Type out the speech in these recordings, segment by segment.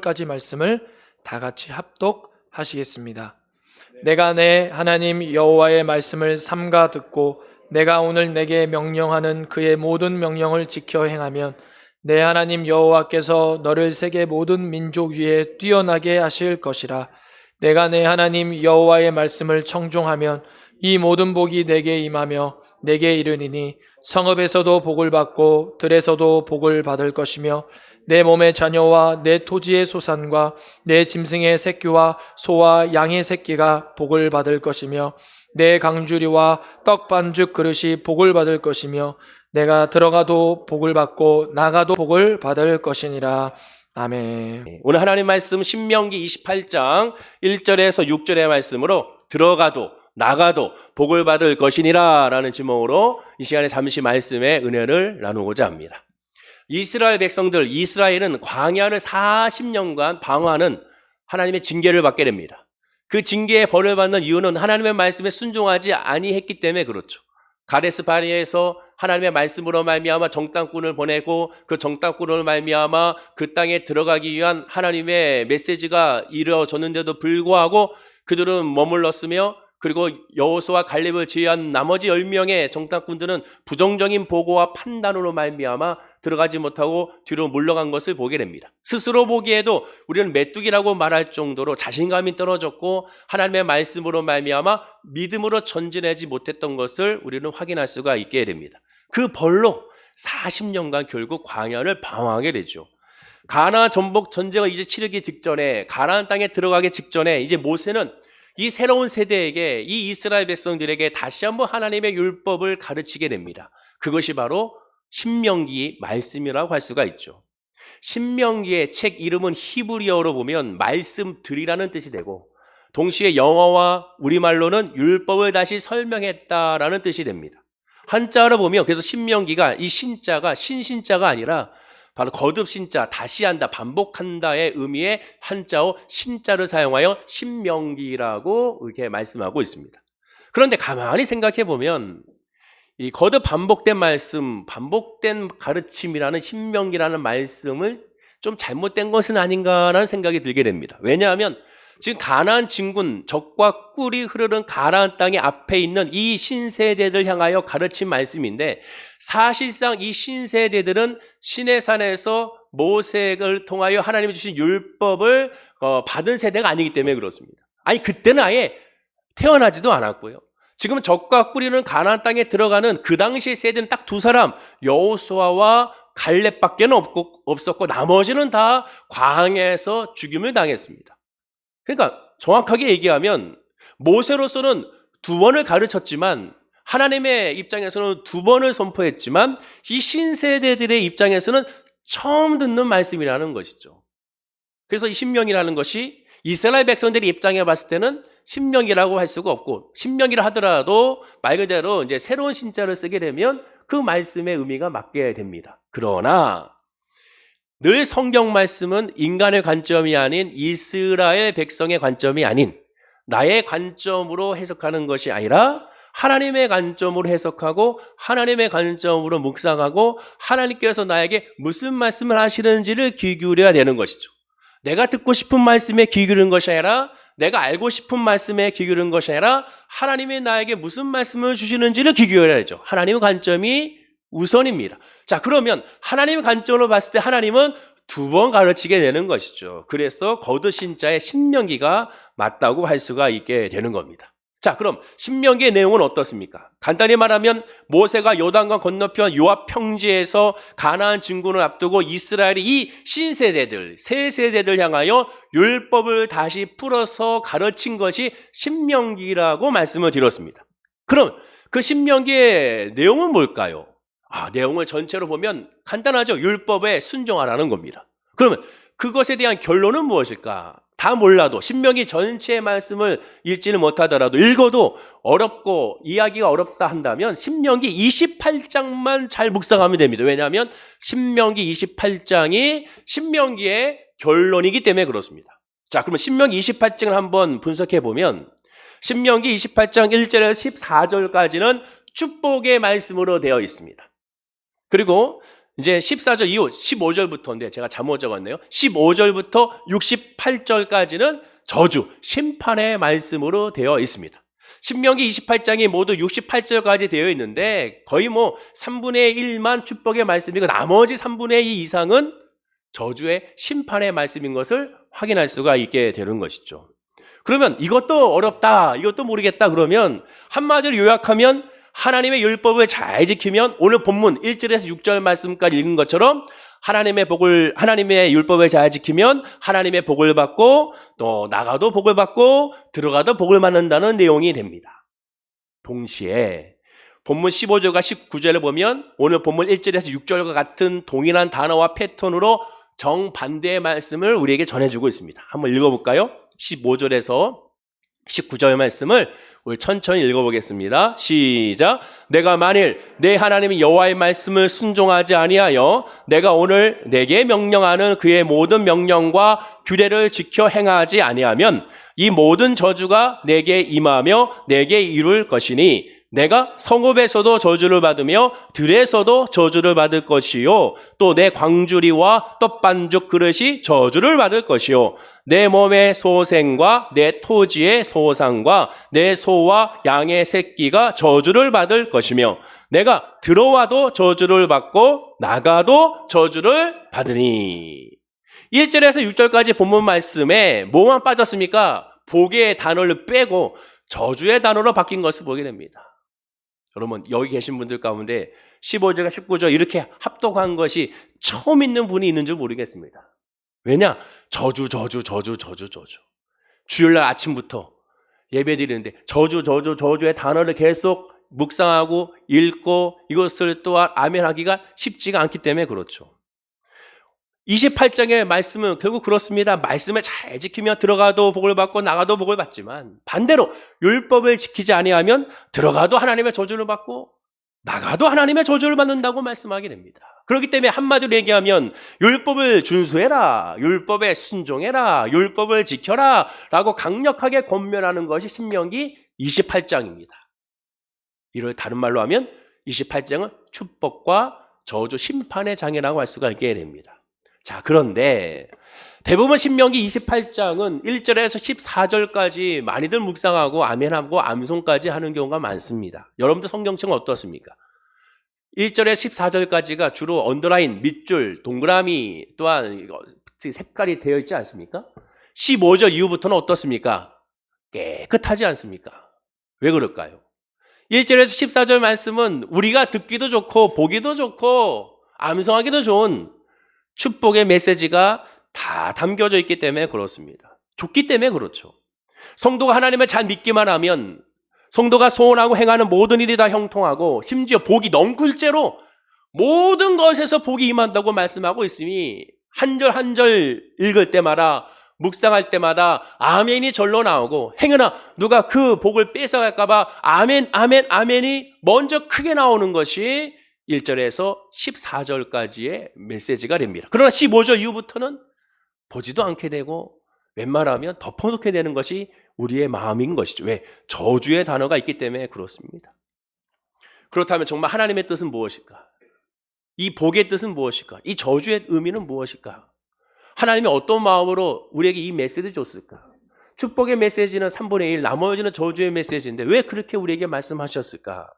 까지 말씀을 다 같이 합독하시겠습니다. 내가 내 하나님 여호와의 말씀을 삼가 듣고 내가 오늘 내게 명령하는 그의 모든 명령을 지켜 행하면 내 하나님 여호와께서 너를 세계 모든 민족 위에 뛰어나게 하실 것이라. 내가 내 하나님 여호와의 말씀을 청종하면 이 모든 복이 내게 임하며 내게 이르니니 성읍에서도 복을 받고 들에서도 복을 받을 것이며 내 몸의 자녀와 내 토지의 소산과 내 짐승의 새끼와 소와 양의 새끼가 복을 받을 것이며 내 강주리와 떡 반죽 그릇이 복을 받을 것이며 내가 들어가도 복을 받고 나가도 복을 받을 것이니라. 아멘. 오늘 하나님 말씀 신명기 28장 1절에서 6절의 말씀으로 들어가도 나가도 복을 받을 것이니라 라는 제목으로 이 시간에 잠시 말씀의 은혜를 나누고자 합니다. 이스라엘 백성들, 이스라엘은 광야를 40년간 방황하는 하나님의 징계를 받게 됩니다. 그 징계에 벌을 받는 이유는 하나님의 말씀에 순종하지 아니했기 때문에 그렇죠. 가데스 바네아에서 하나님의 말씀으로 말미암아 정탐꾼을 보내고 그 정탐꾼을 말미암아 그 땅에 들어가기 위한 하나님의 메시지가 이루어졌는데도 불구하고 그들은 머물렀으며, 그리고 여호수아 갈렙을 제외한 나머지 10명의 정탐꾼들은 부정적인 보고와 판단으로 말미암아 들어가지 못하고 뒤로 물러간 것을 보게 됩니다. 스스로 보기에도 우리는 메뚜기라고 말할 정도로 자신감이 떨어졌고 하나님의 말씀으로 말미암아 믿음으로 전진하지 못했던 것을 우리는 확인할 수가 있게 됩니다. 그 벌로 40년간 결국 광야를 방황하게 되죠. 가나안 전복 전쟁을 이제 치르기 직전에, 가나안 땅에 들어가기 직전에 이제 모세는 이 새로운 세대에게, 이 이스라엘 백성들에게 다시 한번 하나님의 율법을 가르치게 됩니다. 그것이 바로 신명기 말씀이라고 할 수가 있죠. 신명기의 책 이름은 히브리어로 보면 말씀들이라는 뜻이 되고, 동시에 영어와 우리말로는 율법을 다시 설명했다라는 뜻이 됩니다. 한자로 보면 그래서 신명기가 이 신자가 신자가 아니라 바로 거듭 신자, 다시 한다, 반복한다의 의미의 한자어 신자를 사용하여 신명기라고 이렇게 말씀하고 있습니다. 그런데 가만히 생각해 보면 이 거듭 반복된 말씀, 반복된 가르침이라는 신명기라는 말씀을 좀 잘못된 것은 아닌가라는 생각이 들게 됩니다. 왜냐하면 지금 가나안 진군, 적과 꿀이 흐르는 가나안 땅의 앞에 있는 이 신세대들 향하여 가르친 말씀인데, 사실상 이 신세대들은 시내산에서 모세를 통하여 하나님이 주신 율법을 받은 세대가 아니기 때문에 그렇습니다. 아니, 그때는 아예 태어나지도 않았고요. 지금 적과 꿀이는 가나안 땅에 들어가는 그 당시의 세대는 딱 두 사람, 여호수아와 갈렙밖에 없었고 나머지는 다 광야에서 죽임을 당했습니다. 그러니까 정확하게 얘기하면 모세로서는 2번을 가르쳤지만, 하나님의 입장에서는 2번을 선포했지만, 이 신세대들의 입장에서는 처음 듣는 말씀이라는 것이죠. 그래서 이 신명이라는 것이 이스라엘 백성들의 입장에 봤을 때는 신명이라고 할 수가 없고, 신명이라 하더라도 말 그대로 이제 새로운 신자를 쓰게 되면 그 말씀의 의미가 맞게 됩니다. 그러나 늘 성경 말씀은 인간의 관점이 아닌 이스라엘 백성의 관점이 아닌 나의 관점으로 해석하는 것이 아니라 하나님의 관점으로 해석하고 하나님의 관점으로 묵상하고 하나님께서 나에게 무슨 말씀을 하시는지를 귀 기울여야 되는 것이죠. 내가 듣고 싶은 말씀에 귀 기울이는 것이 아니라, 내가 알고 싶은 말씀에 귀 기울이는 것이 아니라 하나님이 나에게 무슨 말씀을 주시는지를 귀 기울여야죠. 하나님의 관점이 우선입니다. 자, 그러면 하나님의 관점으로 봤을 때 하나님은 2번 가르치게 되는 것이죠. 그래서 거듭 신자의 신명기가 맞다고 할 수가 있게 되는 겁니다. 자, 그럼 신명기의 내용은 어떻습니까? 간단히 말하면 모세가 요단강 건너편 요압 평지에서 가나안 진군을 앞두고 이스라엘이 이 신세대들, 새 세대들 향하여 율법을 다시 풀어서 가르친 것이 신명기라고 말씀을 드렸습니다. 그럼 그 신명기의 내용은 뭘까요? 내용을 전체로 보면 간단하죠. 율법에 순종하라는 겁니다. 그러면 그것에 대한 결론은 무엇일까? 다 몰라도, 신명기 전체의 말씀을 읽지는 못하더라도, 읽어도 어렵고 이야기가 어렵다 한다면 신명기 28장만 잘 묵상하면 됩니다. 왜냐하면 신명기 28장이 신명기의 결론이기 때문에 그렇습니다. 자, 그러면 신명기 28장을 한번 분석해 보면 신명기 28장 1절에서 14절까지는 축복의 말씀으로 되어 있습니다. 그리고 이제 14절 이후 15절부터인데 제가 잘못 적었네요. 15절부터 68절까지는 저주, 심판의 말씀으로 되어 있습니다. 신명기 28장이 모두 68절까지 되어 있는데 거의 뭐 3분의 1만 축복의 말씀이고 나머지 3분의 2 이상은 저주의 심판의 말씀인 것을 확인할 수가 있게 되는 것이죠. 그러면 이것도 어렵다, 이것도 모르겠다 그러면 한마디로 요약하면 하나님의 율법을 잘 지키면 오늘 본문 1절에서 6절 말씀까지 읽은 것처럼 하나님의 율법을 잘 지키면 하나님의 복을 받고 또 나가도 복을 받고 들어가도 복을 받는다는 내용이 됩니다. 동시에 본문 15절과 19절을 보면 오늘 본문 1절에서 6절과 같은 동일한 단어와 패턴으로 정반대의 말씀을 우리에게 전해주고 있습니다. 한번 읽어볼까요? 15절에서 19절 말씀을 우리 천천히 읽어보겠습니다. 시작. 내가 만일 내 하나님 여호와의 말씀을 순종하지 아니하여 내가 오늘 내게 명령하는 그의 모든 명령과 규례를 지켜 행하지 아니하면 이 모든 저주가 내게 임하며 내게 이룰 것이니 내가 성읍에서도 저주를 받으며 들에서도 저주를 받을 것이요 또 내 광주리와 떡반죽 그릇이 저주를 받을 것이요 내 몸의 소생과 내 토지의 소상과 내 소와 양의 새끼가 저주를 받을 것이며 내가 들어와도 저주를 받고 나가도 저주를 받으니. 1절에서 6절까지 본문 말씀에 뭐만 빠졌습니까? 복의 단어를 빼고 저주의 단어로 바뀐 것을 보게 됩니다. 여러분 여기 계신 분들 가운데 15절과 19절 이렇게 합독한 것이 처음 있는 분이 있는 줄 모르겠습니다. 왜냐? 저주. 주일날 아침부터 예배 드리는데 저주의 단어를 계속 묵상하고 읽고 이것을 또한 아멘하기가 쉽지가 않기 때문에 그렇죠. 28장의 말씀은 결국 그렇습니다. 말씀을 잘 지키며 들어가도 복을 받고 나가도 복을 받지만 반대로 율법을 지키지 아니하면 들어가도 하나님의 저주를 받고 나가도 하나님의 저주를 받는다고 말씀하게 됩니다. 그렇기 때문에 한마디로 얘기하면 율법을 준수해라, 율법에 순종해라, 율법을 지켜라 라고 강력하게 권면하는 것이 신명기 28장입니다. 이를 다른 말로 하면 28장은 축복과 저주 심판의 장이라고 할 수가 있게 됩니다. 자, 그런데 대부분 신명기 28장은 1절에서 14절까지 많이들 묵상하고 아멘하고 암송까지 하는 경우가 많습니다. 여러분들 성경책은 어떻습니까? 1절에서 14절까지가 주로 언더라인, 밑줄, 동그라미 또한 색깔이 되어 있지 않습니까? 15절 이후부터는 어떻습니까? 깨끗하지 않습니까? 왜 그럴까요? 1절에서 14절 말씀은 우리가 듣기도 좋고 보기도 좋고 암송하기도 좋은 축복의 메시지가 다 담겨져 있기 때문에 그렇습니다. 좋기 때문에 그렇죠. 성도가 하나님을 잘 믿기만 하면 성도가 소원하고 행하는 모든 일이 다 형통하고 심지어 복이 넘글째로 모든 것에서 복이 임한다고 말씀하고 있으니 한 절 한 절 읽을 때마다 묵상할 때마다 아멘이 절로 나오고 행여나 누가 그 복을 뺏어갈까 봐 아멘이 먼저 크게 나오는 것이 1절에서 14절까지의 메시지가 됩니다. 그러나 15절 이후부터는 보지도 않게 되고 웬만하면 덮어놓게 되는 것이 우리의 마음인 것이죠. 왜? 저주의 단어가 있기 때문에 그렇습니다. 그렇다면 정말 하나님의 뜻은 무엇일까? 이 복의 뜻은 무엇일까? 이 저주의 의미는 무엇일까? 하나님이 어떤 마음으로 우리에게 이 메시지를 줬을까? 축복의 메시지는 3분의 1, 나머지는 저주의 메시지인데 왜 그렇게 우리에게 말씀하셨을까?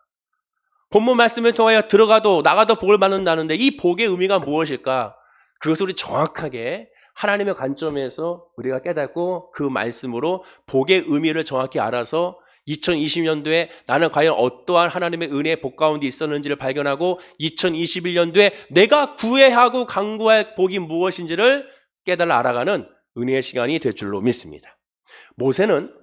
본문 말씀을 통하여 들어가도 나가도 복을 받는다는데 이 복의 의미가 무엇일까? 그것을 우리 정확하게 하나님의 관점에서 우리가 깨닫고 그 말씀으로 복의 의미를 정확히 알아서 2020년도에 나는 과연 어떠한 하나님의 은혜의 복 가운데 있었는지를 발견하고 2021년도에 내가 구애하고 간구할 복이 무엇인지를 깨달아 알아가는 은혜의 시간이 될 줄로 믿습니다. 모세는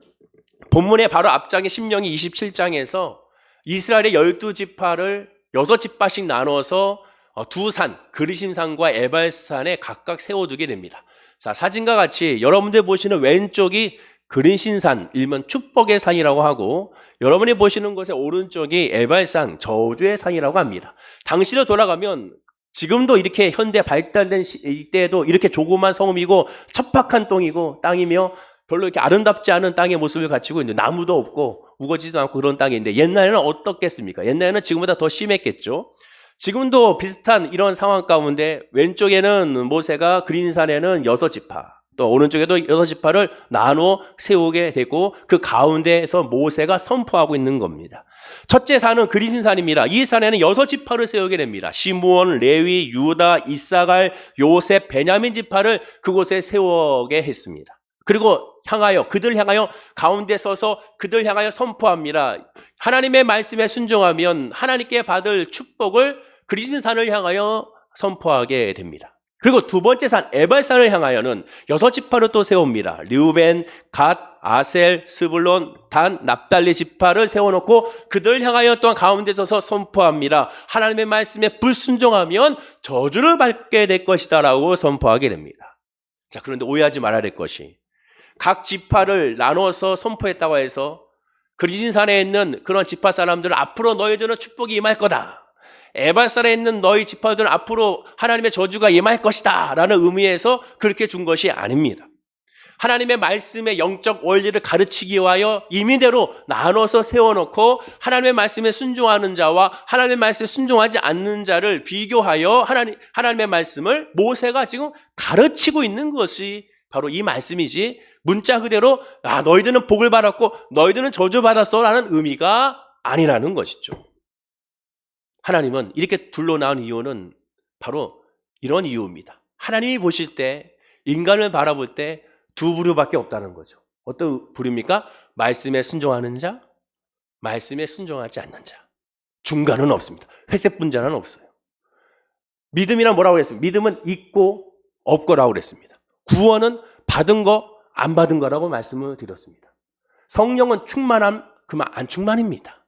본문의 바로 앞장의 신명기 27장에서 이스라엘의 12지파를 6지파씩 나눠서 두 산, 그리심산과 에발산에 각각 세워두게 됩니다. 자, 사진과 같이 여러분들 보시는 왼쪽이 그리심산, 일명 축복의 산이라고 하고 여러분이 보시는 곳의 오른쪽이 에발산, 저주의 산이라고 합니다. 당시로 돌아가면 지금도 이렇게 현대 발달된 이때에도 이렇게 조그만 성읍이고 척박한 땅이며 별로 이렇게 아름답지 않은 땅의 모습을 갖추고 있는데 나무도 없고 우거지도 않고 그런 땅인데 옛날에는 어떻겠습니까? 옛날에는 지금보다 더 심했겠죠. 지금도 비슷한 이런 상황 가운데 왼쪽에는 모세가 그린산에는 6지파, 또 오른쪽에도 6지파를 나눠 세우게 되고 그 가운데에서 모세가 선포하고 있는 겁니다. 첫째 산은 그린산입니다. 이 산에는 6지파를 세우게 됩니다. 시므온, 레위, 유다, 이사갈, 요셉, 베냐민 지파를 그곳에 세우게 했습니다. 그리고 그들 향하여 가운데 서서 그들 향하여 선포합니다. 하나님의 말씀에 순종하면 하나님께 받을 축복을 그리심산을 향하여 선포하게 됩니다. 그리고 두 번째 산 에발산을 향하여는 6지파를 또 세웁니다. 르우벤, 갓, 아셀, 스불론, 단, 납달리 지파를 세워놓고 그들 향하여 또한 가운데 서서 선포합니다. 하나님의 말씀에 불순종하면 저주를 받게 될 것이다 라고 선포하게 됩니다. 자, 그런데 오해하지 말아야 될 것이 각 지파를 나눠서 선포했다고 해서 그리신산에 있는 그런 지파 사람들은 앞으로 너희들은 축복이 임할 거다. 에발산에 있는 너희 지파들은 앞으로 하나님의 저주가 임할 것이다 라는 의미에서 그렇게 준 것이 아닙니다. 하나님의 말씀의 영적 원리를 가르치기 위하여 임의대로 나눠서 세워놓고 하나님의 말씀에 순종하는 자와 하나님의 말씀에 순종하지 않는 자를 비교하여 하나님의 말씀을 모세가 지금 가르치고 있는 것이 바로 이 말씀이지, 문자 그대로 너희들은 복을 받았고 너희들은 저주받았어 라는 의미가 아니라는 것이죠. 하나님은 이렇게 둘러나온 이유는 바로 이런 이유입니다. 하나님이 보실 때, 인간을 바라볼 때 두 부류밖에 없다는 거죠. 어떤 부류입니까? 말씀에 순종하는 자, 말씀에 순종하지 않는 자. 중간은 없습니다. 회색 분자는 없어요. 믿음이란 뭐라고 그랬습니까? 믿음은 있고 없고라고 그랬습니다. 구원은 받은 거, 안 받은 거라고 말씀을 드렸습니다. 성령은 충만함, 그만 안 충만입니다.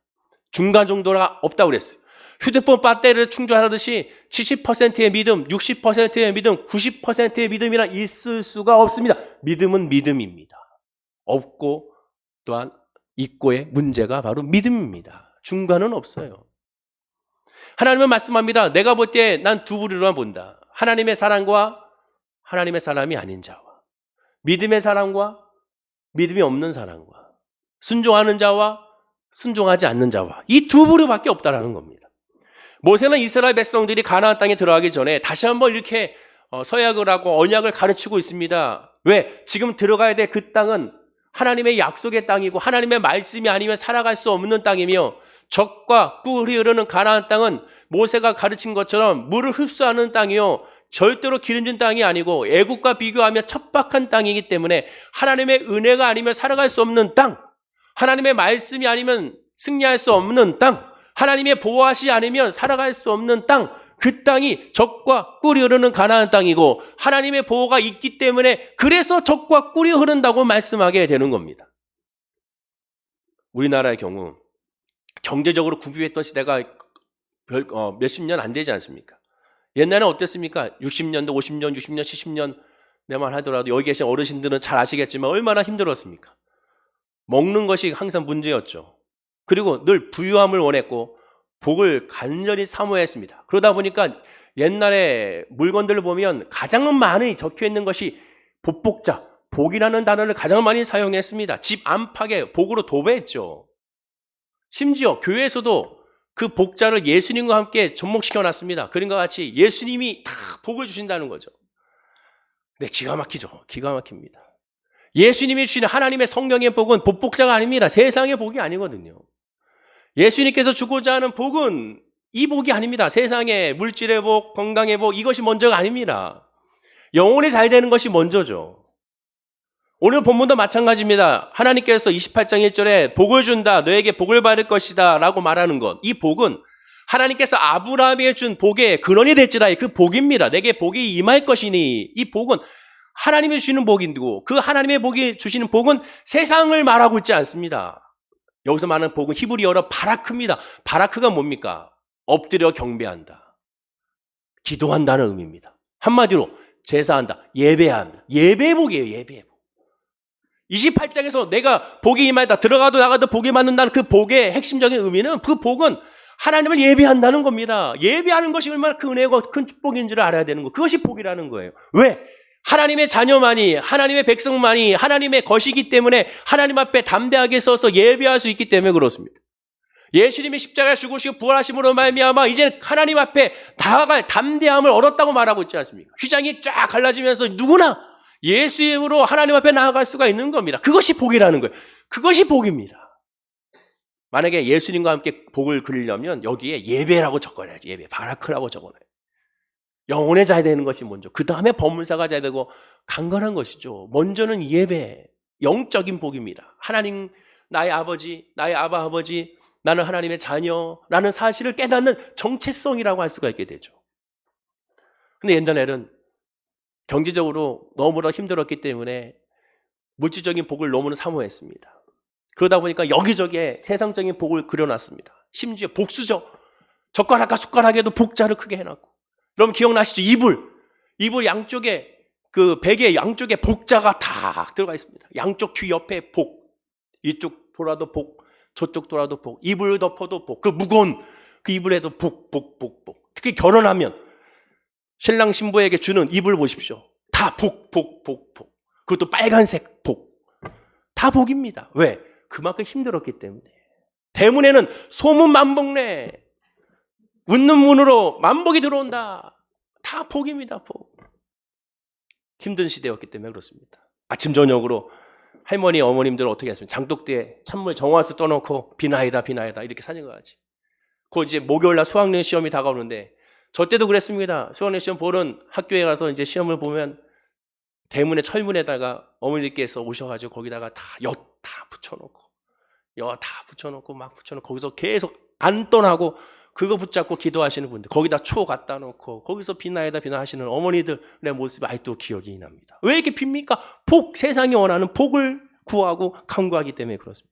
중간 정도가 없다고 그랬어요. 휴대폰 배터리를 충전하듯이 70%의 믿음, 60%의 믿음, 90%의 믿음이란 있을 수가 없습니다. 믿음은 믿음입니다. 없고 또한 있고의 문제가 바로 믿음입니다. 중간은 없어요. 하나님은 말씀합니다. 내가 볼 때 난 두 부류로만 본다. 하나님의 사랑과 하나님의 사람이 아닌 자와, 믿음의 사람과 믿음이 없는 사람과, 순종하는 자와 순종하지 않는 자와, 이 두 부류밖에 없다라는 겁니다. 모세는 이스라엘 백성들이 가나안 땅에 들어가기 전에 다시 한번 이렇게 서약을 하고 언약을 가르치고 있습니다. 왜? 지금 들어가야 될 그 땅은 하나님의 약속의 땅이고 하나님의 말씀이 아니면 살아갈 수 없는 땅이며, 적과 꿀이 흐르는 가나안 땅은 모세가 가르친 것처럼 물을 흡수하는 땅이요 절대로 기름진 땅이 아니고 애국과 비교하면 척박한 땅이기 때문에 하나님의 은혜가 아니면 살아갈 수 없는 땅, 하나님의 말씀이 아니면 승리할 수 없는 땅, 하나님의 보호하시지 않으면 살아갈 수 없는 땅, 그 땅이 적과 꿀이 흐르는 가나안 땅이고 하나님의 보호가 있기 때문에 그래서 적과 꿀이 흐른다고 말씀하게 되는 겁니다. 우리나라의 경우 경제적으로 궁핍했던 시대가 몇십 년 안 되지 않습니까? 옛날에는 어땠습니까? 60년대, 50년, 60년, 70년 내만 하더라도 여기 계신 어르신들은 잘 아시겠지만 얼마나 힘들었습니까? 먹는 것이 항상 문제였죠. 그리고 늘 부유함을 원했고 복을 간절히 사모했습니다. 그러다 보니까 옛날에 물건들을 보면 가장 많이 적혀있는 것이 복복자, 복이라는 단어를 가장 많이 사용했습니다. 집 안팎에 복으로 도배했죠. 심지어 교회에서도 그 복자를 예수님과 함께 접목시켜놨습니다. 그런 것 같이 예수님이 다 복을 주신다는 거죠. 네, 기가 막히죠. 기가 막힙니다. 예수님이 주시는 하나님의 성령의 복은 복복자가 아닙니다. 세상의 복이 아니거든요. 예수님께서 주고자 하는 복은 이 복이 아닙니다. 세상의 물질의 복, 건강의 복, 이것이 먼저가 아닙니다. 영혼이 잘 되는 것이 먼저죠. 오늘 본문도 마찬가지입니다. 하나님께서 28장 1절에 복을 준다, 너에게 복을 받을 것이다 라고 말하는 것, 이 복은 하나님께서 아브라함에게 준 복의 근원이 될지라, 그 복입니다. 내게 복이 임할 것이니, 이 복은 하나님이 주시는 복이고 그 하나님의 복이 주시는 복은 세상을 말하고 있지 않습니다. 여기서 말하는 복은 히브리어로 바라크입니다. 바라크가 뭡니까? 엎드려 경배한다, 기도한다는 의미입니다. 한마디로 제사한다, 예배한다. 예배의 복이에요. 예배의 복. 28장에서 내가 복이 임하다, 들어가도 나가도 복이 받는다는 그 복의 핵심적인 의미는, 그 복은 하나님을 예배한다는 겁니다. 예배하는 것이 얼마나 큰 은혜고 큰 축복인 줄 알아야 되는 거, 그것이 복이라는 거예요. 왜? 하나님의 자녀만이, 하나님의 백성만이 하나님의 것이기 때문에 하나님 앞에 담대하게 서서 예배할 수 있기 때문에 그렇습니다. 예수님이 십자가에 죽으시고 부활하심으로 말미암아 이제 하나님 앞에 나아갈 담대함을 얻었다고 말하고 있지 않습니까? 휘장이 쫙 갈라지면서 누구나 예수 이름으로 하나님 앞에 나아갈 수가 있는 겁니다. 그것이 복이라는 거예요. 그것이 복입니다. 만약에 예수님과 함께 복을 그리려면 여기에 예배라고 적어놔야지. 예배, 바라크라고 적어놔야지. 영혼의 자야 되는 것이 먼저, 그 다음에 법문사가 자야 되고 강건한 것이죠. 먼저는 예배, 영적인 복입니다. 하나님, 나의 아버지, 나의 아바 아버지, 나는 하나님의 자녀라는 사실을 깨닫는 정체성이라고 할 수가 있게 되죠. 근데 옛날에는 경제적으로 너무나 힘들었기 때문에 물질적인 복을 너무나 사모했습니다. 그러다 보니까 여기저기에 세상적인 복을 그려놨습니다. 심지어 복수죠. 젓가락과 숟가락에도 복자를 크게 해놨고. 여러분 기억나시죠? 이불 양쪽에 그 베개 양쪽에 복자가 다 들어가 있습니다. 양쪽 귀 옆에 복, 이쪽 돌아도 복, 저쪽 돌아도 복, 이불 덮어도 복, 그 무거운 그 이불에도 복. 특히 결혼하면 신랑 신부에게 주는 이불 보십시오. 다 복. 그것도 빨간색 복. 다 복입니다. 왜? 그만큼 힘들었기 때문에. 대문에는 소문 만복래. 웃는 문으로 만복이 들어온다. 다 복입니다. 복. 힘든 시대였기 때문에 그렇습니다. 아침 저녁으로 할머니 어머님들은 어떻게 했습니까? 장독대에 찬물 정화수 떠놓고 비나이다 이렇게 사진 가야지. 그 이제 목요일날 수학여행 시험이 다가오는데 저 때도 그랬습니다. 수학여행 시험 보는 학교에 가서 이제 시험을 보면 대문에 철문에다가 어머니께서 오셔가지고 거기다가 엿 다 붙여놓고 막 붙여놓고 거기서 계속 안 떠나고 그거 붙잡고 기도하시는 분들, 거기다 초 갖다 놓고 거기서 비나이다 하시는 어머니들의 모습이 아직도 기억이 납니다. 왜 이렇게 빕니까? 복, 세상이 원하는 복을 구하고 간구하기 때문에 그렇습니다.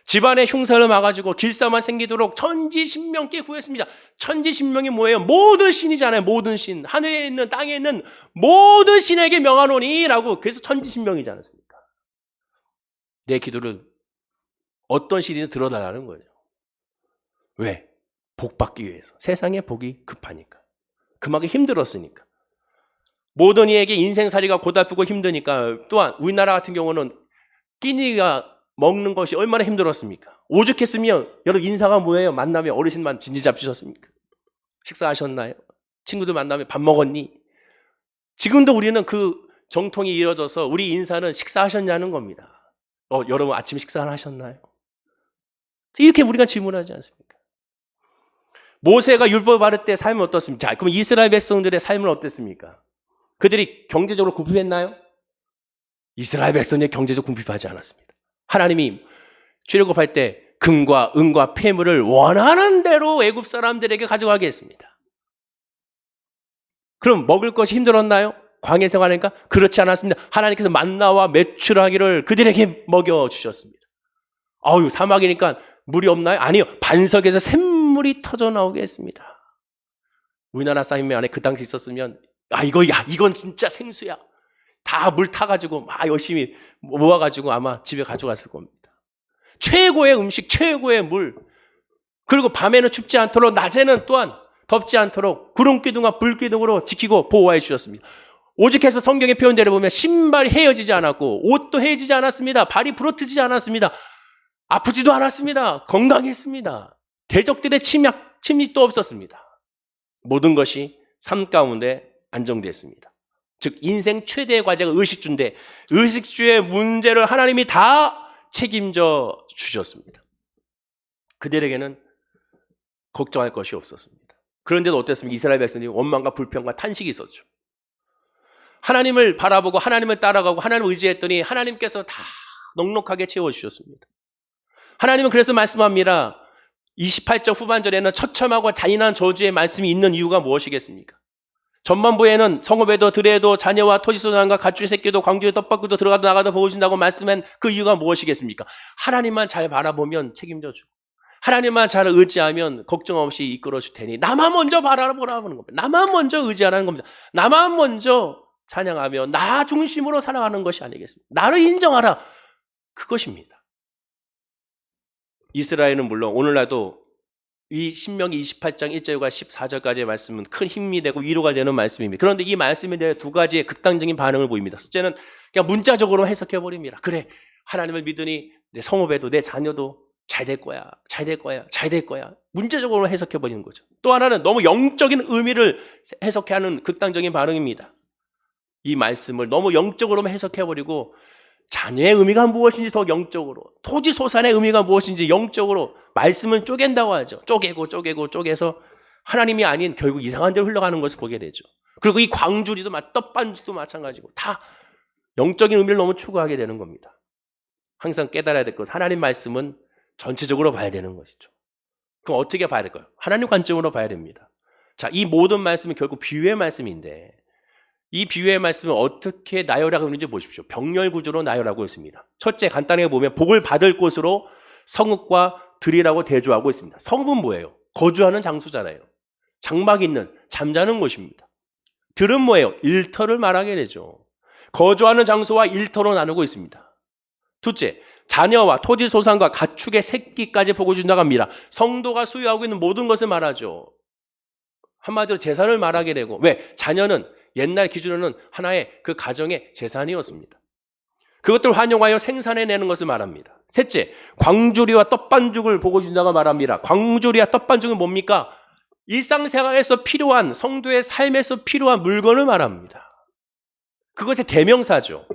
집안의 흉사를 막아주고 길사만 생기도록 천지신명께 구했습니다. 천지신명이 뭐예요? 모든 신이잖아요. 모든 신. 하늘에 있는 땅에 있는 모든 신에게 명하노니라고. 그래서 천지신명이지 않습니까? 내 기도를 어떤 신이든 들어달라는 거예요. 왜? 복 받기 위해서. 세상에 복이 급하니까. 그만큼 힘들었으니까. 모든 이에게 인생살이가 고달프고 힘드니까. 또한 우리나라 같은 경우는 끼니가 먹는 것이 얼마나 힘들었습니까? 오죽했으면 여러분 인사가 뭐예요? 만나면 어르신만 진지 잡수셨습니까? 식사하셨나요? 친구들 만나면 밥 먹었니? 지금도 우리는 그 정통이 이어져서 우리 인사는 식사하셨냐는 겁니다. 여러분 아침 식사를 하셨나요? 이렇게 우리가 질문하지 않습니까? 모세가 율법 받을 때 삶은 어떻습니까? 자, 그럼 이스라엘 백성들의 삶은 어땠습니까? 그들이 경제적으로 궁핍했나요? 이스라엘 백성들이 경제적으로 궁핍하지 않았습니다. 하나님이 출애굽할 때 금과 은과 폐물을 원하는 대로 애굽 사람들에게 가져가게 했습니다. 그럼 먹을 것이 힘들었나요? 광야 생활하니까? 그렇지 않았습니다. 하나님께서 만나와 메추라기를 그들에게 먹여주셨습니다. 사막이니까 물이 없나요? 아니요. 반석에서 샘물이 터져 나오게 했습니다. 우리나라 사람이 안에 그 당시 있었으면 이건 진짜 생수야. 다 물 타가지고 막 열심히 모아가지고 아마 집에 가져갔을 겁니다. 최고의 음식, 최고의 물. 그리고 밤에는 춥지 않도록 낮에는 또한 덥지 않도록 구름기둥과 불기둥으로 지키고 보호해 주셨습니다. 오죽해서 성경의 표현대로 보면 신발이 헤어지지 않았고 옷도 헤어지지 않았습니다. 발이 부러뜨지지 않았습니다. 아프지도 않았습니다. 건강했습니다. 대적들의 침입도 없었습니다. 모든 것이 삶 가운데 안정됐습니다. 즉 인생 최대의 과제가 의식주인데 의식주의 문제를 하나님이 다 책임져 주셨습니다. 그들에게는 걱정할 것이 없었습니다. 그런데도 어땠습니까? 이스라엘 백성들이 원망과 불평과 탄식이 있었죠. 하나님을 바라보고 하나님을 따라가고 하나님을 의지했더니 하나님께서 다 넉넉하게 채워주셨습니다. 하나님은 그래서 말씀합니다. 28절 후반절에는 처참하고 잔인한 저주의 말씀이 있는 이유가 무엇이겠습니까? 전반부에는 성읍에도 들에도 자녀와 토지소산과 가축의 새끼도 광주의 떡밥구도 들어가도 나가도 보호준다고 말씀한 그 이유가 무엇이겠습니까? 하나님만 잘 바라보면 책임져 주고 하나님만 잘 의지하면 걱정 없이 이끌어 줄 테니 나만 먼저 바라보라는 겁니다. 나만 먼저 의지하라는 겁니다. 나만 먼저 찬양하며 나 중심으로 살아가는 것이 아니겠습니까? 나를 인정하라. 그것입니다. 이스라엘은 물론 오늘날도 이 신명기 28장 1절과 14절까지의 말씀은 큰 힘이 되고 위로가 되는 말씀입니다. 그런데 이 말씀에 대해 두 가지의 극단적인 반응을 보입니다. 첫째는 그냥 문자적으로 해석해버립니다. 그래, 하나님을 믿으니 내 성읍에도 내 자녀도 잘 될 거야, 잘 될 거야, 잘 될 거야. 문제적으로 해석해버리는 거죠. 또 하나는 너무 영적인 의미를 해석하는 극단적인 반응입니다. 이 말씀을 너무 영적으로만 해석해버리고 자녀의 의미가 무엇인지 더 영적으로, 토지소산의 의미가 무엇인지 영적으로 말씀은 쪼갠다고 하죠. 쪼개서 하나님이 아닌 결국 이상한 데로 흘러가는 것을 보게 되죠. 그리고 이 광주리도 떡반죽도 마찬가지고 다 영적인 의미를 너무 추구하게 되는 겁니다. 항상 깨달아야 될 것은 하나님 말씀은 전체적으로 봐야 되는 것이죠. 그럼 어떻게 봐야 될까요? 하나님 관점으로 봐야 됩니다. 자, 이 모든 말씀은 결국 비유의 말씀인데 이 비유의 말씀을 어떻게 나열하고 있는지 보십시오. 병렬 구조로 나열하고 있습니다. 첫째, 간단하게 보면 복을 받을 곳으로 성읍과 들이라고 대조하고 있습니다. 성읍은 뭐예요? 거주하는 장소잖아요. 장막 있는 잠자는 곳입니다. 들은 뭐예요? 일터를 말하게 되죠. 거주하는 장소와 일터로 나누고 있습니다. 둘째, 자녀와 토지 소산과 가축의 새끼까지 복을 준다고 합니다. 성도가 소유하고 있는 모든 것을 말하죠. 한마디로 재산을 말하게 되고, 왜? 자녀는 옛날 기준으로는 하나의 그 가정의 재산이었습니다. 그것들을 활용하여 생산해내는 것을 말합니다. 셋째, 광주리와 떡반죽을 복을 준다고 말합니다. 광주리와 떡반죽은 뭡니까? 일상생활에서 필요한, 성도의 삶에서 필요한 물건을 말합니다. 그것의 대명사죠.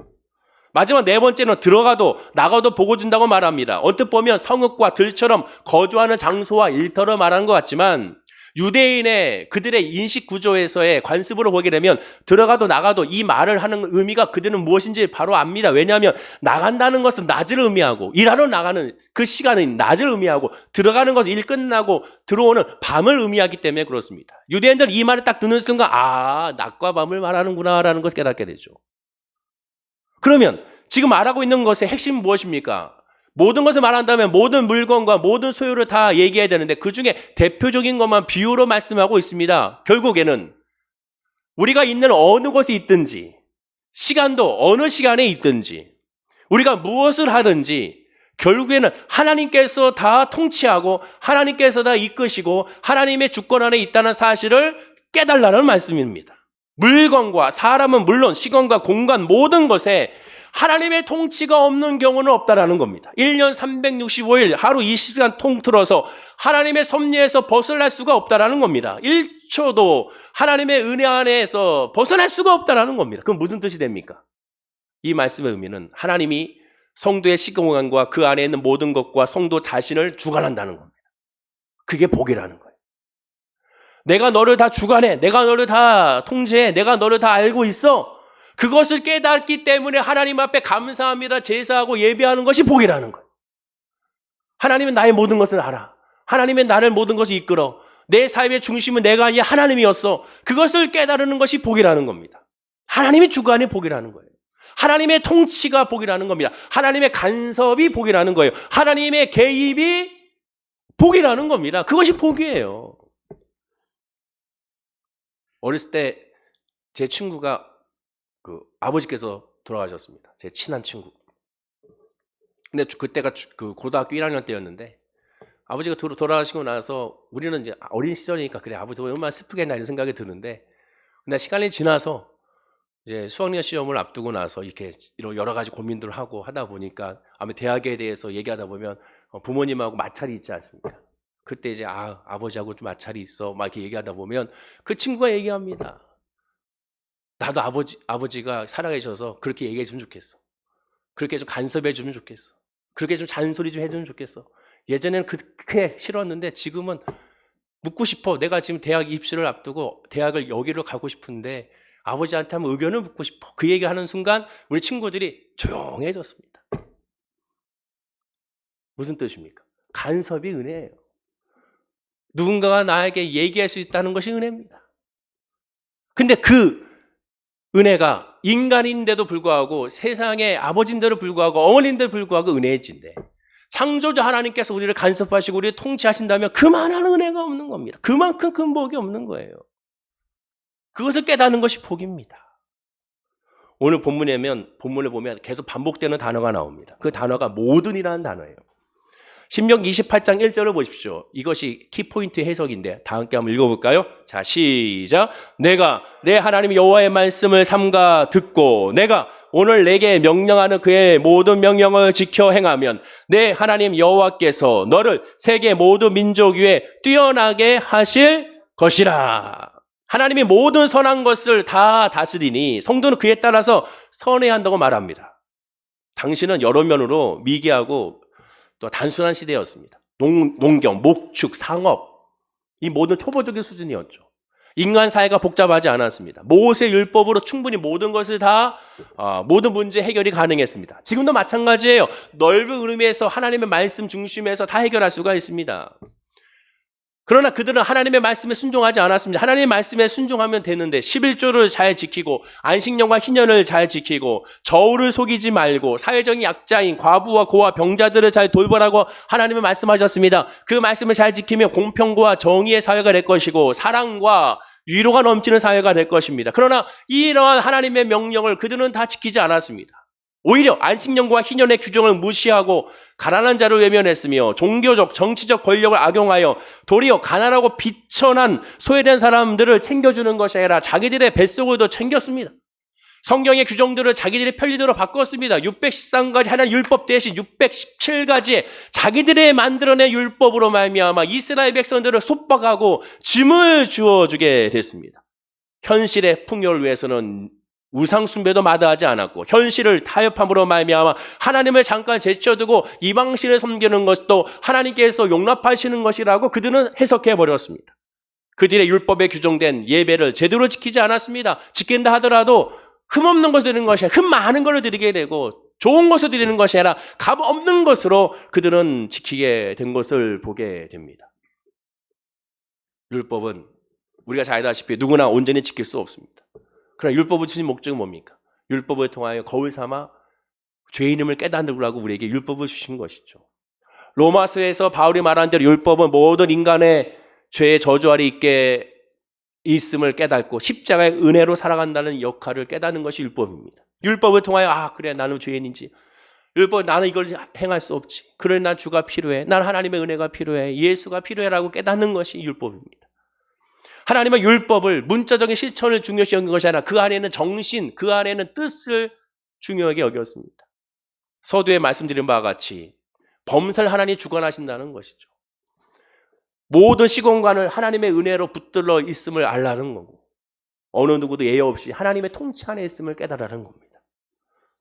마지막 네 번째는 들어가도 나가도 복을 준다고 말합니다. 언뜻 보면 성읍과 들처럼 거주하는 장소와 일터를 말하는 것 같지만 유대인의 그들의 인식 구조에서의 관습으로 보게 되면 들어가도 나가도 이 말을 하는 의미가 그들은 무엇인지 바로 압니다. 왜냐하면 나간다는 것은 낮을 의미하고 일하러 나가는 그 시간은 낮을 의미하고 들어가는 것은 일 끝나고 들어오는 밤을 의미하기 때문에 그렇습니다. 유대인들은 이 말을 딱 듣는 순간 낮과 밤을 말하는구나라는 것을 깨닫게 되죠. 그러면 지금 말하고 있는 것의 핵심은 무엇입니까? 모든 것을 말한다면 모든 물건과 모든 소유를 다 얘기해야 되는데 그중에 대표적인 것만 비유로 말씀하고 있습니다. 결국에는 우리가 있는 어느 곳에 있든지 시간도 어느 시간에 있든지 우리가 무엇을 하든지 결국에는 하나님께서 다 통치하고 하나님께서 다 이끄시고 하나님의 주권 안에 있다는 사실을 깨달으라는 말씀입니다. 물건과 사람은 물론 시간과 공간 모든 것에 하나님의 통치가 없는 경우는 없다라는 겁니다. 1년 365일 하루 20시간 통틀어서 하나님의 섭리에서 벗어날 수가 없다라는 겁니다. 1초도 하나님의 은혜 안에서 벗어날 수가 없다라는 겁니다. 그럼 무슨 뜻이 됩니까? 이 말씀의 의미는 하나님이 성도의 시공간과 그 안에 있는 모든 것과 성도 자신을 주관한다는 겁니다. 그게 복이라는 거예요. 내가 너를 다 주관해. 내가 너를 다 통제해. 내가 너를 다 알고 있어. 그것을 깨닫기 때문에 하나님 앞에 감사합니다. 제사하고 예배하는 것이 복이라는 거예요. 하나님은 나의 모든 것을 알아. 하나님은 나를 모든 것을 이끌어. 내 삶의 중심은 내가 아니라 하나님이었어. 그것을 깨달는 것이 복이라는 겁니다. 하나님의 주관이 복이라는 거예요. 하나님의 통치가 복이라는 겁니다. 하나님의 간섭이 복이라는 거예요. 하나님의 개입이 복이라는 겁니다. 그것이 복이에요. 어렸을 때 제 친구가 아버지께서 돌아가셨습니다. 제 친한 친구. 근데 그때가 고등학교 1학년 때였는데 아버지가 돌아가시고 나서 우리는 이제 어린 시절이니까 그래 아버지 얼마나 슬프겠나 이런 생각이 드는데 근데 시간이 지나서 이제 수학여행 시험을 앞두고 나서 이렇게 이런 여러 가지 고민들을 하고 하다 보니까 아마 대학에 대해서 얘기하다 보면 부모님하고 마찰이 있지 않습니까? 그때 이제 아버지하고 좀 마찰이 있어 막 이렇게 얘기하다 보면 그 친구가 얘기합니다. 나도 아버지가 살아계셔서 그렇게 얘기해 주면 좋겠어. 그렇게 좀 간섭해 주면 좋겠어. 그렇게 좀 잔소리 좀 해주면 좋겠어. 예전에는 그렇게 싫었는데 지금은 묻고 싶어. 내가 지금 대학 입시를 앞두고 대학을 여기로 가고 싶은데 아버지한테 한번 의견을 묻고 싶어. 그 얘기하는 순간 우리 친구들이 조용해졌습니다. 무슨 뜻입니까? 간섭이 은혜예요. 누군가가 나에게 얘기할 수 있다는 것이 은혜입니다. 근데 그 은혜가 인간인데도 불구하고 세상의 아버지인데도 불구하고 어머니인데도 불구하고 은혜의 진데 창조자 하나님께서 우리를 간섭하시고 우리를 통치하신다면 그만한 은혜가 없는 겁니다. 그만큼 큰 복이 없는 거예요. 그것을 깨닫는 것이 복입니다. 오늘 본문을 보면 계속 반복되는 단어가 나옵니다. 그 단어가 모든이라는 단어예요. 신명기 28장 1절을 보십시오. 이것이 키포인트 해석인데 다 함께 한번 읽어볼까요? 자, 시작. 내가 내 하나님 여호와의 말씀을 삼가 듣고 내가 오늘 내게 명령하는 그의 모든 명령을 지켜 행하면 내 하나님 여호와께서 너를 세계 모든 민족 위에 뛰어나게 하실 것이라. 하나님이 모든 선한 것을 다 다스리니 성도는 그에 따라서 선해야 한다고 말합니다. 당시는 여러 면으로 미개하고 또 단순한 시대였습니다. 농경, 목축, 상업, 이 모든 초보적인 수준이었죠. 인간 사회가 복잡하지 않았습니다. 모세 율법으로 충분히 모든 것을 다 모든 문제 해결이 가능했습니다. 지금도 마찬가지예요. 넓은 의미에서 하나님의 말씀 중심에서 다 해결할 수가 있습니다. 그러나 그들은 하나님의 말씀에 순종하지 않았습니다. 하나님의 말씀에 순종하면 되는데 11조를 잘 지키고 안식년과 희년을 잘 지키고 저울을 속이지 말고 사회적인 약자인 과부와 고아 병자들을 잘 돌보라고 하나님은 말씀하셨습니다. 그 말씀을 잘 지키면 공평과 정의의 사회가 될 것이고 사랑과 위로가 넘치는 사회가 될 것입니다. 그러나 이러한 하나님의 명령을 그들은 다 지키지 않았습니다. 오히려 안식년과 희년의 규정을 무시하고 가난한 자를 외면했으며 종교적, 정치적 권력을 악용하여 도리어 가난하고 비천한 소외된 사람들을 챙겨주는 것이 아니라 자기들의 뱃속을 더 챙겼습니다. 성경의 규정들을 자기들의 편리대로 바꿨습니다. 613가지 하나님 율법 대신 617가지의 자기들의 만들어낸 율법으로 말미암아 이스라엘 백성들을 속박하고 짐을 주어주게 됐습니다. 현실의 풍요를 위해서는 우상 숭배도 마다하지 않았고 현실을 타협함으로 말미암아 하나님을 잠깐 제쳐두고 이방신을 섬기는 것도 하나님께서 용납하시는 것이라고 그들은 해석해 버렸습니다. 그들의 율법에 규정된 예배를 제대로 지키지 않았습니다. 지킨다 하더라도 흠 없는 것을 드리는 것이 아니라 흠 많은 것을 드리게 되고 좋은 것을 드리는 것이 아니라 값 없는 것으로 그들은 지키게 된 것을 보게 됩니다. 율법은 우리가 잘 알다시피 누구나 온전히 지킬 수 없습니다. 그러나 율법을 주신 목적은 뭡니까? 율법을 통하여 거울 삼아 죄인임을 깨닫으라고 우리에게 율법을 주신 것이죠. 로마서에서 바울이 말한 대로 율법은 모든 인간의 죄의 저주 아래 있게 있음을 깨닫고 십자가의 은혜로 살아간다는 역할을 깨닫는 것이 율법입니다. 율법을 통하여 그래 나는 죄인인지 율법 나는 이걸 행할 수 없지. 그래 난 주가 필요해. 난 하나님의 은혜가 필요해. 예수가 필요해라고 깨닫는 것이 율법입니다. 하나님은 율법을 문자적인 실천을 중요시 여긴 것이 아니라 그 안에는 정신, 그 안에는 뜻을 중요하게 여겼습니다. 서두에 말씀드린 바와 같이 범사를 하나님이 주관하신다는 것이죠. 모든 시공간을 하나님의 은혜로 붙들러 있음을 알라는 거고 어느 누구도 예외 없이 하나님의 통치 안에 있음을 깨달으라는 겁니다.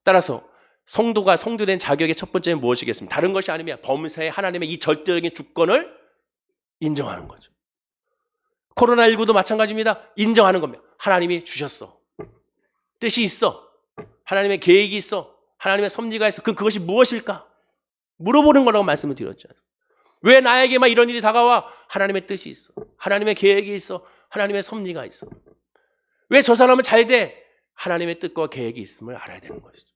따라서 성도가 성도된 자격의 첫 번째는 무엇이겠습니까? 다른 것이 아니면 범사에 하나님의 이 절대적인 주권을 인정하는 거죠. 코로나19도 마찬가지입니다. 인정하는 겁니다. 하나님이 주셨어. 뜻이 있어. 하나님의 계획이 있어. 하나님의 섭리가 있어. 그것이 무엇일까? 물어보는 거라고 말씀을 드렸죠. 왜 나에게만 이런 일이 다가와? 하나님의 뜻이 있어. 하나님의 계획이 있어. 하나님의 섭리가 있어. 왜 저 사람은 잘 돼? 하나님의 뜻과 계획이 있음을 알아야 되는 것이죠.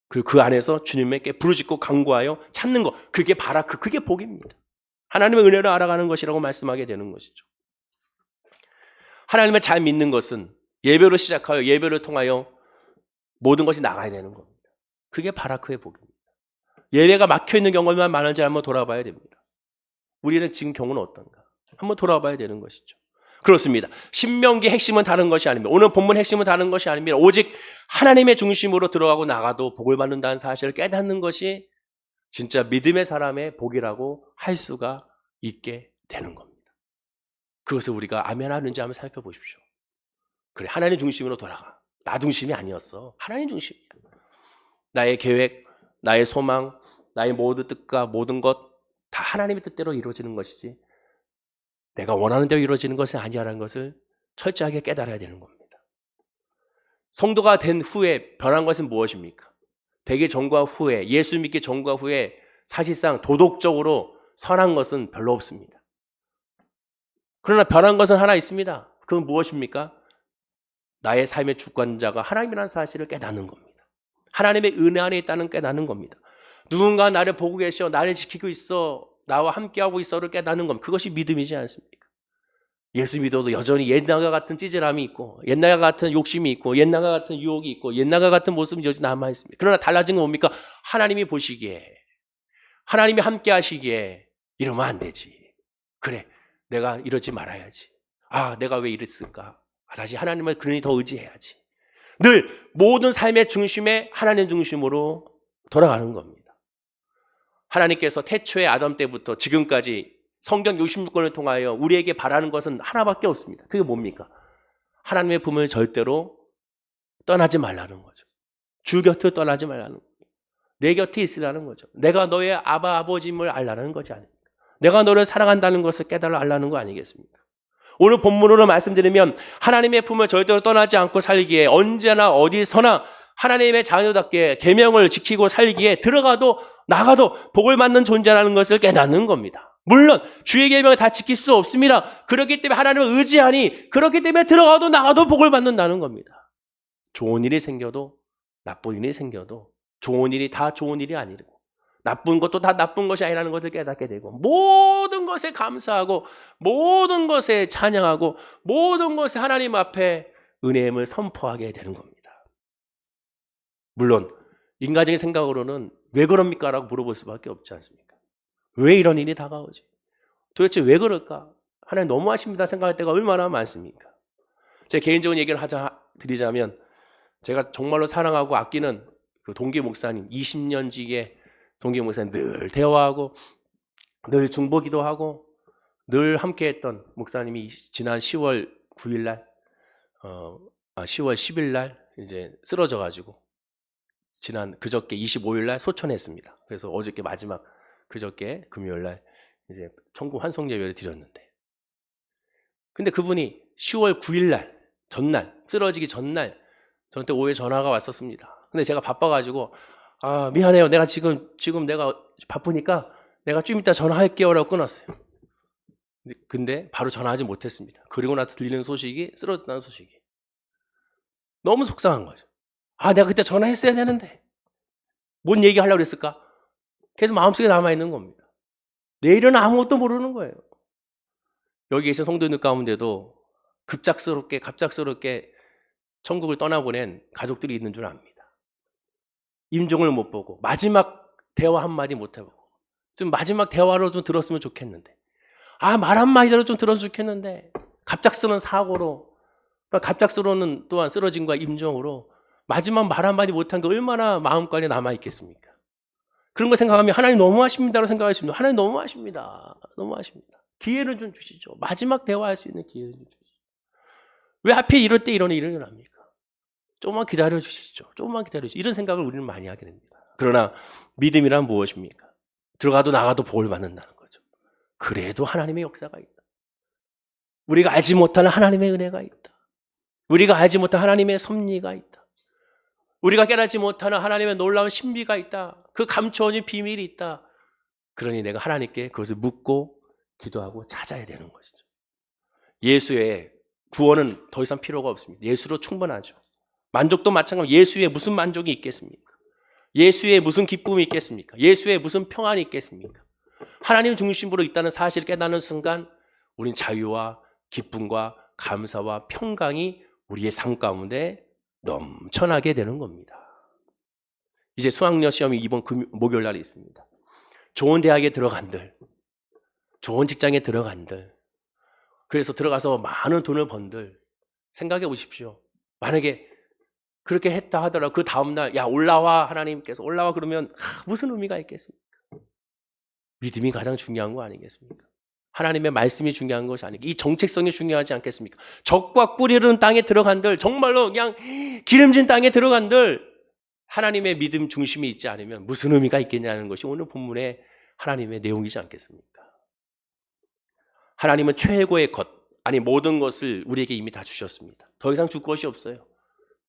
그리고 그 안에서 주님께 부르짖고 간구하여 찾는 것. 그게 바라크, 그게 복입니다. 하나님의 은혜를 알아가는 것이라고 말씀하게 되는 것이죠. 하나님을 잘 믿는 것은 예배로 시작하여 예배를 통하여 모든 것이 나가야 되는 겁니다. 그게 바라크의 복입니다. 예배가 막혀있는 경우만 많은지 한번 돌아봐야 됩니다. 우리는 지금 경우는 어떤가? 한번 돌아봐야 되는 것이죠. 그렇습니다. 신명기 핵심은 다른 것이 아닙니다. 오늘 본문 핵심은 다른 것이 아닙니다. 오직 하나님의 중심으로 들어가고 나가도 복을 받는다는 사실을 깨닫는 것이 진짜 믿음의 사람의 복이라고 할 수가 있게 되는 겁니다. 그것을 우리가 아멘 하는지 한번 살펴보십시오. 그래, 하나님 중심으로 돌아가. 나 중심이 아니었어. 하나님 중심이야. 나의 계획, 나의 소망, 나의 모든 뜻과 모든 것 다 하나님의 뜻대로 이루어지는 것이지 내가 원하는 대로 이루어지는 것은 아니라는 것을 철저하게 깨달아야 되는 겁니다. 성도가 된 후에 변한 것은 무엇입니까? 되기 전과 후에, 예수 믿기 전과 후에 사실상 도덕적으로 선한 것은 별로 없습니다. 그러나 변한 것은 하나 있습니다. 그건 무엇입니까? 나의 삶의 주권자가 하나님이라는 사실을 깨닫는 겁니다. 하나님의 은혜 안에 있다는 깨닫는 겁니다. 누군가 나를 보고 계셔, 나를 지키고 있어, 나와 함께하고 있어를 깨닫는 겁니다. 그것이 믿음이지 않습니까? 예수 믿어도 여전히 옛날과 같은 찌질함이 있고 옛날과 같은 욕심이 있고 옛날과 같은 유혹이 있고 옛날과 같은 모습이 여전히 남아있습니다. 그러나 달라진 건 뭡니까? 하나님이 보시기에, 하나님이 함께 하시기에 이러면 안 되지. 그래, 내가 이러지 말아야지. 내가 왜 이랬을까? 다시 하나님을 그러니 더 의지해야지. 늘 모든 삶의 중심에 하나님 중심으로 돌아가는 겁니다. 하나님께서 태초의 아담 때부터 지금까지 성경 66권을 통하여 우리에게 바라는 것은 하나밖에 없습니다. 그게 뭡니까? 하나님의 품을 절대로 떠나지 말라는 거죠. 주 곁을 떠나지 말라는 거죠. 내 곁에 있으라는 거죠. 내가 너의 아버지임을 알라는 것이 아닙니까? 내가 너를 사랑한다는 것을 깨달아 알라는 거 아니겠습니까? 오늘 본문으로 말씀드리면 하나님의 품을 절대로 떠나지 않고 살기에 언제나 어디서나 하나님의 자녀답게 계명을 지키고 살기에 들어가도 나가도 복을 받는 존재라는 것을 깨닫는 겁니다. 물론 주의 계명을 다 지킬 수 없습니다. 그렇기 때문에 하나님을 의지하니 그렇기 때문에 들어가도 나가도 복을 받는다는 겁니다. 좋은 일이 생겨도 나쁜 일이 생겨도 좋은 일이 다 좋은 일이 아니고 나쁜 것도 다 나쁜 것이 아니라는 것을 깨닫게 되고 모든 것에 감사하고 모든 것에 찬양하고 모든 것에 하나님 앞에 은혜임을 선포하게 되는 겁니다. 물론 인간적인 생각으로는 왜 그럽니까? 라고 물어볼 수밖에 없지 않습니까? 왜 이런 일이 다가오지? 도대체 왜 그럴까? 하나님 너무하십니다 생각할 때가 얼마나 많습니까? 제 개인적인 얘기를 드리자면 제가 정말로 사랑하고 아끼는 그 동기 목사님 20년지기의 동기 목사님 늘 대화하고 늘 중보기도 하고 늘 함께했던 목사님이 지난 10월 9일 10월 10일 날 이제 쓰러져 가지고 지난 그저께 25일 날 소천했습니다. 그래서 어저께 마지막 그저께 금요일 날 이제 천국 환송 예배를 드렸는데 근데 그분이 10월 9일 날 전날 쓰러지기 전날 저한테 오후에 전화가 왔었습니다. 근데 제가 바빠가지고 미안해요. 내가 지금 내가 바쁘니까 내가 좀 이따 전화할게요 라고 끊었어요. 근데 바로 전화하지 못했습니다. 그리고 나서 들리는 소식이 쓰러졌다는 소식이 너무 속상한 거죠. 내가 그때 전화했어야 되는데 뭔 얘기하려고 그랬을까? 계속 마음속에 남아있는 겁니다. 내일은 아무것도 모르는 거예요. 여기 계신 성도들 가운데도 갑작스럽게 천국을 떠나보낸 가족들이 있는 줄 압니다. 임종을 못 보고 마지막 대화 한마디 못 해보고 좀 마지막 대화로 좀 들었으면 좋겠는데 말 한마디로 좀 들었으면 좋겠는데 갑작스러운 사고로 갑작스러운 또한 쓰러짐과 임종으로 마지막 말 한마디 못한 게 얼마나 마음관에 남아있겠습니까? 그런 거 생각하면 하나님 너무하십니다라고 생각하십니다. 하나님 너무하십니다. 기회를 좀 주시죠. 마지막 대화할 수 있는 기회를 좀 주시죠. 왜 하필 이럴 때 이런 일이 일어납니까? 조금만 기다려 주시죠. 이런 생각을 우리는 많이 하게 됩니다. 그러나 믿음이란 무엇입니까? 들어가도 나가도 복을 받는다는 거죠. 그래도 하나님의 역사가 있다. 우리가 알지 못하는 하나님의 은혜가 있다. 우리가 알지 못하는 하나님의 섭리가 있다. 우리가 깨닫지 못하는 하나님의 놀라운 신비가 있다. 그 감춰진 비밀이 있다. 그러니 내가 하나님께 그것을 묻고 기도하고 찾아야 되는 것이죠. 예수의 구원은 더 이상 필요가 없습니다. 예수로 충분하죠. 만족도 마찬가지로 예수에 무슨 만족이 있겠습니까? 예수에 무슨 기쁨이 있겠습니까? 예수에 무슨 평안이 있겠습니까? 하나님 중심으로 있다는 사실을 깨닫는 순간 우린 자유와 기쁨과 감사와 평강이 우리의 삶 가운데 넘쳐나게 되는 겁니다. 이제 수학여 시험이 이번 목요일 날에 있습니다. 좋은 대학에 들어간들, 좋은 직장에 들어간들, 그래서 들어가서 많은 돈을 번들 생각해 보십시오. 만약에 그렇게 했다 하더라도 그 다음날 올라와 하나님께서 올라와 그러면 무슨 의미가 있겠습니까? 믿음이 가장 중요한 거 아니겠습니까? 하나님의 말씀이 중요한 것이 아니고 이 정체성이 중요하지 않겠습니까? 적과 꿀이 흐르는 땅에 들어간들 정말로 그냥 기름진 땅에 들어간들 하나님의 믿음 중심이 있지 않으면 무슨 의미가 있겠냐는 것이 오늘 본문의 하나님의 내용이지 않겠습니까? 하나님은 최고의 것, 모든 것을 우리에게 이미 다 주셨습니다. 더 이상 줄 것이 없어요.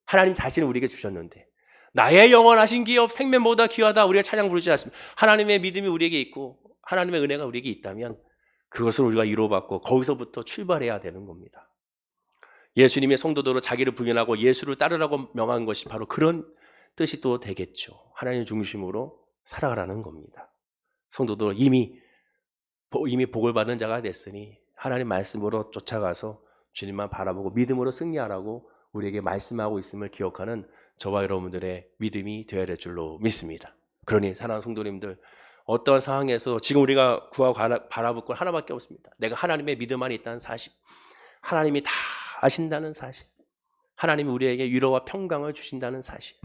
하나님 자신을 우리에게 주셨는데 나의 영원하신 기업 생명보다 귀하다 우리가 찬양 부르지 않습니까? 하나님의 믿음이 우리에게 있고 하나님의 은혜가 우리에게 있다면 그것을 우리가 이루어받고 거기서부터 출발해야 되는 겁니다. 예수님의 성도들로 자기를 부인하고 예수를 따르라고 명한 것이 바로 그런 뜻이 또 되겠죠. 하나님 중심으로 살아가라는 겁니다. 성도들 이미 복을 받은 자가 됐으니 하나님 말씀으로 쫓아가서 주님만 바라보고 믿음으로 승리하라고 우리에게 말씀하고 있음을 기억하는 저와 여러분들의 믿음이 되어야 될 줄로 믿습니다. 그러니 사랑하는 성도님들 어떤 상황에서 지금 우리가 구하고 바라볼 건 하나밖에 없습니다. 내가 하나님의 믿음 안에 있다는 사실, 하나님이 다 아신다는 사실, 하나님이 우리에게 위로와 평강을 주신다는 사실.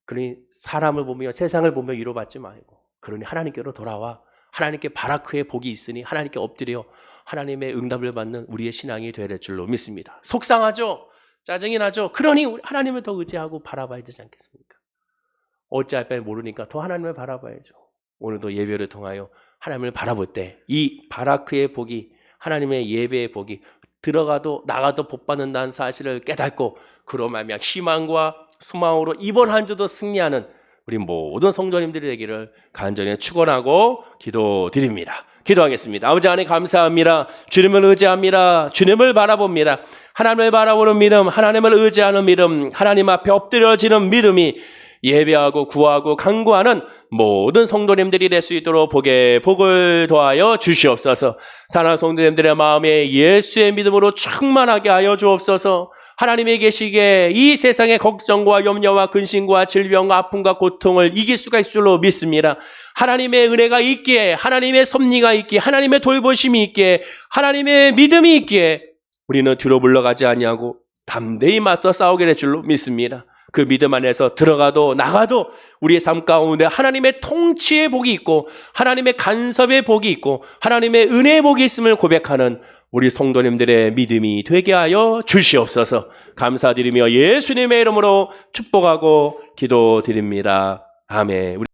그러니 사람을 보며 세상을 보며 위로받지 말고 그러니 하나님께로 돌아와 하나님께 바라크의 복이 있으니 하나님께 엎드려 하나님의 응답을 받는 우리의 신앙이 되야 될 줄로 믿습니다. 속상하죠? 짜증이 나죠? 그러니 하나님을 더 의지하고 바라봐야 되지 않겠습니까? 어찌할 바를 모르니까 더 하나님을 바라봐야죠. 오늘도 예배를 통하여 하나님을 바라볼 때 이 바라크의 복이 하나님의 예배의 복이 들어가도 나가도 복 받는다는 사실을 깨닫고 그로 말미암아 희망과 소망으로 이번 한 주도 승리하는 우리 모든 성도님들이 되기를 간절히 축원하고 기도드립니다. 기도하겠습니다. 아버지 하나님 감사합니다. 주님을 의지합니다. 주님을 바라봅니다. 하나님을 바라보는 믿음, 하나님을 의지하는 믿음, 하나님 앞에 엎드려지는 믿음이 예배하고 구하고 간구하는 모든 성도님들이 될 수 있도록 복을 더하여 주시옵소서. 사랑하는 성도님들의 마음에 예수의 믿음으로 충만하게 하여 주옵소서. 하나님이 계시기에 이 세상의 걱정과 염려와 근심과 질병과 아픔과 고통을 이길 수가 있을 줄로 믿습니다. 하나님의 은혜가 있기에, 하나님의 섭리가 있기에, 하나님의 돌보심이 있기에, 하나님의 믿음이 있기에 우리는 뒤로 물러가지 아니하고 담대히 맞서 싸우게 될 줄로 믿습니다. 그 믿음 안에서 들어가도 나가도 우리의 삶 가운데 하나님의 통치의 복이 있고 하나님의 간섭의 복이 있고 하나님의 은혜의 복이 있음을 고백하는 우리 성도님들의 믿음이 되게 하여 주시옵소서. 감사드리며 예수님의 이름으로 축복하고 기도드립니다. 아멘.